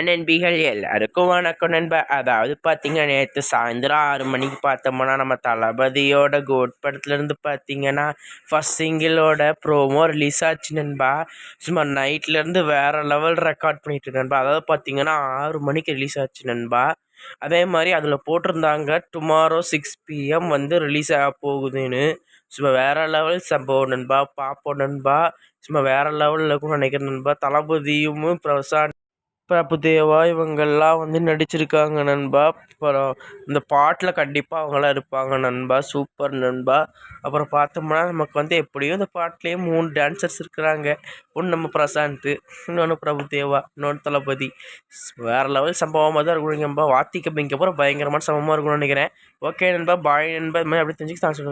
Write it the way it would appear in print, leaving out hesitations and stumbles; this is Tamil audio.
நண்பிகள் எல்லாருக்கும் வணக்கம் நண்பா. அதாவது பார்த்தீங்கன்னா நேற்று சாயந்தரம் 6 மணிக்கு பார்த்தோம்னா நம்ம தளபதியோட கோட் படத்துலேருந்து பார்த்தீங்கன்னா ஃபஸ்ட் சிங்கிளோட ப்ரோமோ ரிலீஸ் ஆச்சு நண்பா. சும்மா நைட்லேருந்து வேறு லெவல் ரெக்கார்ட் பண்ணிட்டு நண்பா. அதாவது பார்த்தீங்கன்னா 6 மணிக்கு ரிலீஸ் ஆச்சு நண்பா. அதே மாதிரி அதில் போட்டிருந்தாங்க டுமாரோ 6 PM வந்து ரிலீஸ் ஆக போகுதுன்னு. சும்மா வேறு லெவல் சம்பவம் நண்பா. பார்ப்போம் நண்பா. சும்மா வேறு லெவலில் இருக்கும்னு நினைக்கிறேன் நண்பா. தளபதியும் பிரபுதேவா இவங்கெல்லாம் வந்து நடிச்சிருக்காங்க நண்பா. அப்புறம் இந்த பாட்டில் கண்டிப்பாக அவங்களாம் இருப்பாங்க நண்பா. சூப்பர் நண்பா. அப்புறம் பார்த்தோம்னா நமக்கு வந்து எப்படியும் இந்த பாட்டிலேயே 3 டான்சர்ஸ் இருக்கிறாங்க. ஒன்று நம்ம பிரசாந்த், இன்னொன்று பிரபுதேவா, இன்னொன்று தளபதி. வேறு லெவல் சம்பவமாக தான் இருக்கும் நண்பா. வாத்திக்கு அப்புறம் பயங்கரமான சம்பவமாக இருக்கும்னு நினைக்கிறேன். ஓகே நண்பா, பாய் நண்பா. இது மாதிரி அப்படி தெரிஞ்சுக்க தான் சொல்லுங்கள்.